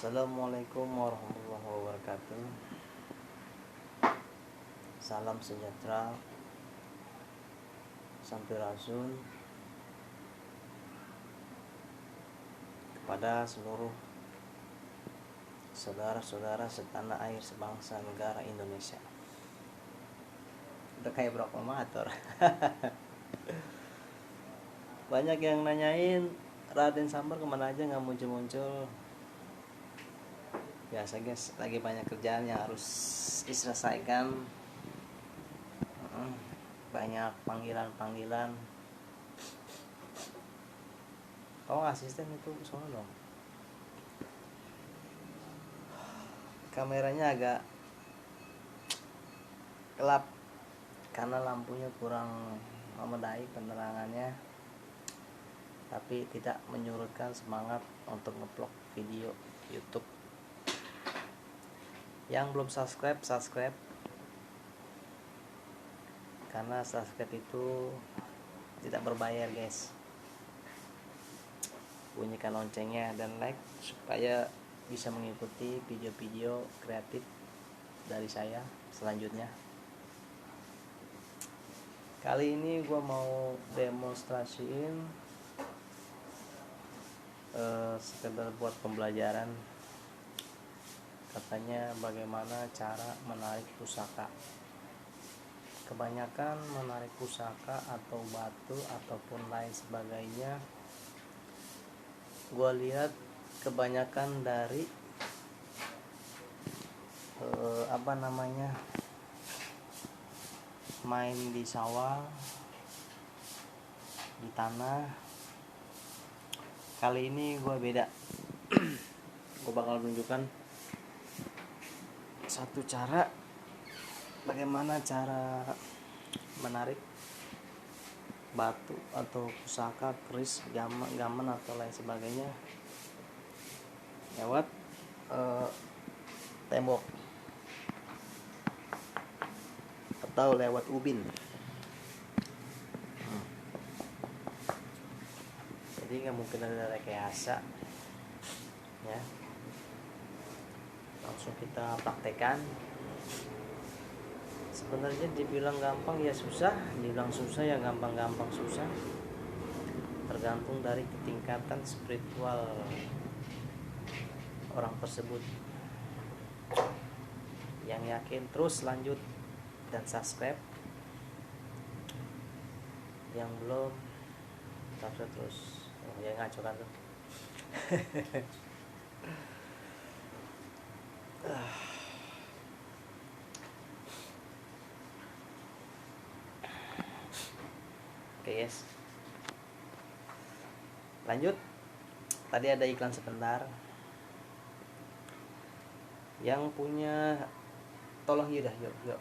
Assalamualaikum warahmatullahi wabarakatuh. Salam sejahtera, Sampurasun kepada seluruh saudara-saudara setanah air sebangsa negara Indonesia. Udah kayak proklamator. Banyak yang nanyain Raden Sambar kemana aja nggak muncul-muncul. Biasa guys, lagi banyak kerjaan yang harus diselesaikan. Banyak panggilan. Tolong asisten itu sono dong. Kameranya agak gelap karena lampunya kurang memadai penerangannya, tapi tidak menyurutkan semangat untuk ngeplok video YouTube. Yang belum subscribe karena subscribe itu tidak berbayar guys. Bunyikan loncengnya dan like supaya bisa mengikuti video-video kreatif dari saya selanjutnya. Kali ini gue mau demonstrasiin sekedar buat pembelajaran, katanya bagaimana cara menarik pusaka. Kebanyakan menarik pusaka atau batu ataupun lain sebagainya, gue lihat kebanyakan dari main di sawah, di tanah. Kali ini gue beda. Gue bakal tunjukkan satu cara bagaimana cara menarik batu atau pusaka, keris, gaman atau lain sebagainya lewat tembok atau lewat ubin. Jadi nggak mungkin ada rekayasa ya. Langsung kita praktekkan. Sebenarnya dibilang gampang ya susah, dibilang susah ya gampang susah. Tergantung dari ketingkatan spiritual orang tersebut. Yang yakin terus lanjut dan subscribe. Yang belum subscribe terus. Ya ngaco kan tuh. Oke guys, lanjut. Tadi ada iklan sebentar. Yang punya tolong yuk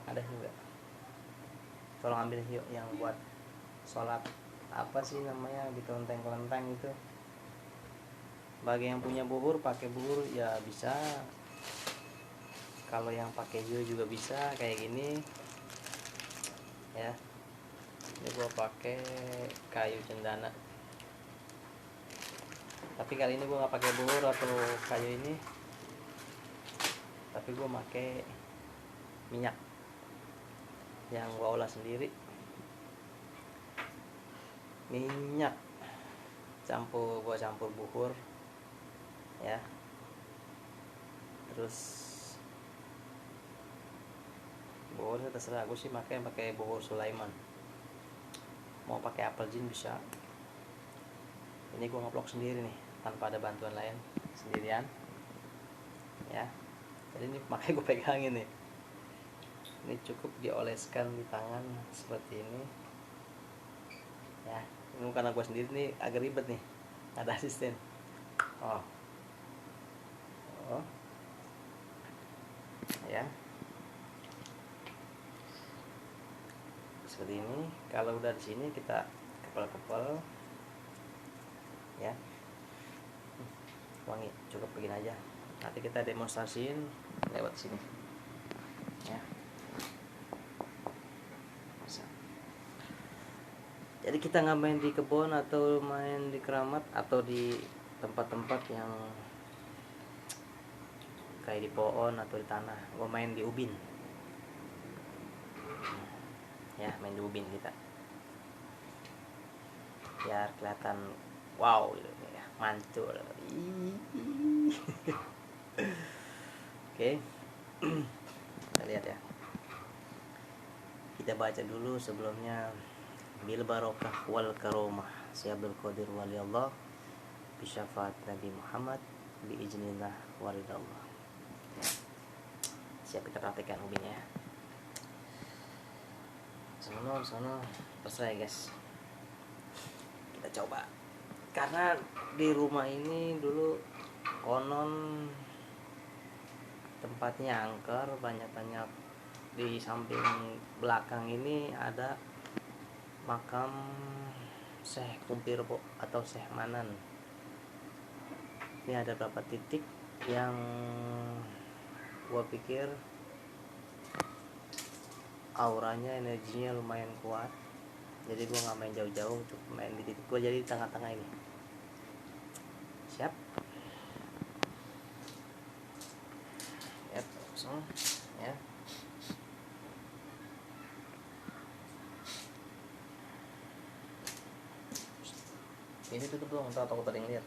ada juga. Tolong ambil yuk yang buat sholat, apa sih namanya, di kelenteng itu. Bagi yang punya buhur, pakai buhur ya bisa. Kalau yang pakai juga bisa kayak gini ya. Ini gua pakai kayu cendana, tapi kali ini gua nggak pakai buhur atau kayu ini, tapi gua pakai minyak yang gua olah sendiri. Minyak gua campur buhur ya. Terus buhurnya terserah, aku sih pakai buhur Sulaiman. Mau pakai apel jin bisa. Ini gua ngeplok sendiri nih tanpa ada bantuan lain, sendirian ya. Jadi ini makanya gue pegangin nih. Ini cukup dioleskan di tangan seperti ini ya. Ini karena gue sendiri nih agak ribet nih, ada asisten. Oh ya, seperti ini. Kalau udah di sini kita kepel ya, wangi, cukup begini aja. Nanti kita demonstrasiin lewat sini ya. Jadi kita nggak main di kebun atau main di keramat atau di tempat-tempat yang kayak di pohon atau di tanah. Gua main di ubin ya, main di ubin kita biar kelihatan wow gitu ya, mantul. Oke. Kita lihat ya, kita baca dulu sebelumnya. Bil barokah wal karomah si Abdul Qadir wali Allah bisyafaat Nabi Muhammad biiznillah waridallah. Siap, kita praktekkan ubinnya ya. Sono terserah ya guys, kita coba. Karena di rumah ini dulu konon tempatnya angker, banyak-banyak. Di samping belakang ini ada makam Syekh Kumpirbo atau Syekh Manan. Ini ada beberapa titik yang gua pikir auranya, energinya lumayan kuat. Jadi gua nggak main jauh-jauh, untuk main di titik gua, jadi di tengah-tengah ini. Siap? Ya, langsung ya. Ini tutup dong, entah takut ada yang lihat.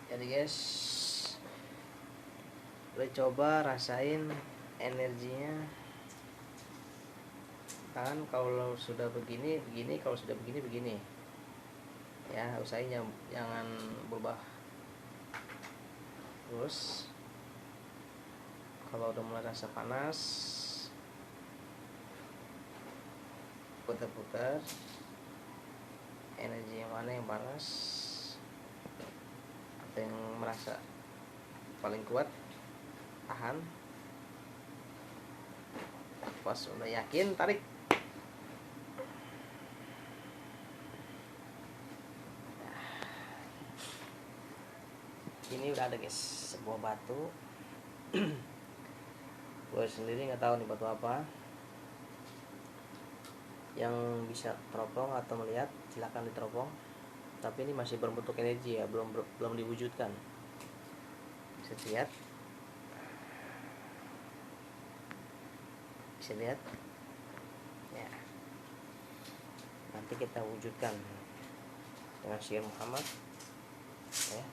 Jadi guys, boleh coba rasain energinya. Kan kalau sudah begini, kalau sudah begini. Ya, usahain jangan berubah. Terus kalau udah mulai rasa panas, putar-putar. Energi yang mana yang panas atau yang merasa paling kuat, tahan. Pas udah yakin, tarik. Ini udah ada guys, sebuah batu. Gue sendiri nggak tahu nih batu apa. Yang bisa teropong atau melihat silakan diteropong. Tapi ini masih berbentuk energi ya, belum diwujudkan. Bisa lihat, ya. Nanti kita wujudkan dengan syair Muhammad ya.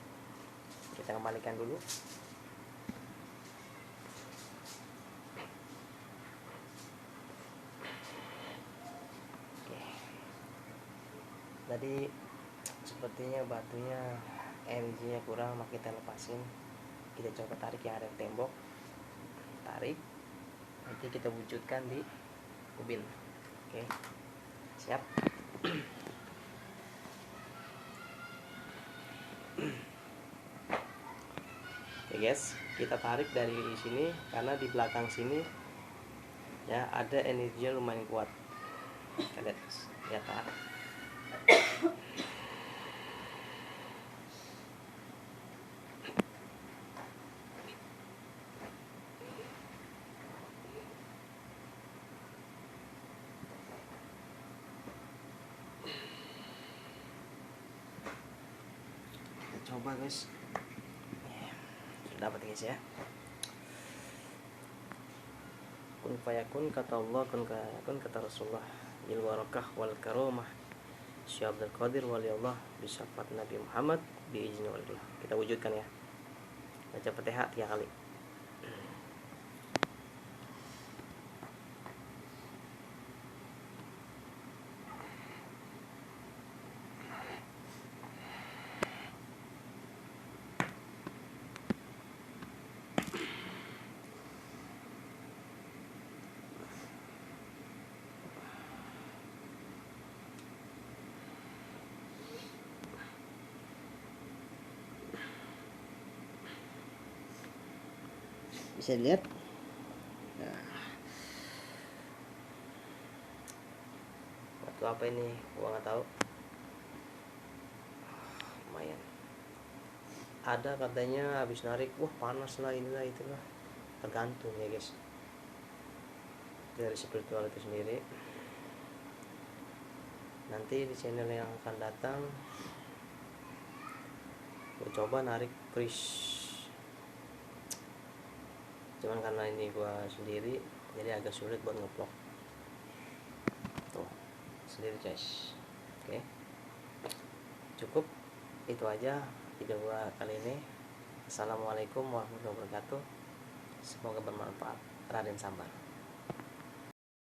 Kita kembalikan dulu. Tadi sepertinya batunya energinya kurang, maka kita lepasin. Kita coba tarik yang ada di tembok, tarik. Nanti kita wujudkan di ubin. Oke, siap. Oke guys, kita tarik dari sini karena di belakang sini ya ada energinya lumayan kuat. Kita lihat, ya tarik. Coba guys, sudah dapat guys ya. Kun fayakun kata Allah, kun fayakun kata Rasulullah. Bil barakah wal karomah Syekh Abdul Qadir wali Allah bisyafaat Nabi Muhammad biizni walillah. Kita wujudkan ya. Baca Fatihah 3 kali. Bisa lihat. Nah, batu apa ini? Gua nggak tahu. Lumayan. Ada katanya habis narik, wah panas lah, inilah itulah. Tergantung ya guys, dari spiritual itu sendiri. Nanti di channel yang akan datang gue coba narik freeze, cuman karena ini gua sendiri jadi agak sulit buat ngevlog tuh sendiri guys. Oke, cukup itu aja video gua kali ini. Assalamualaikum warahmatullahi wabarakatuh, semoga bermanfaat. Raden Sambar.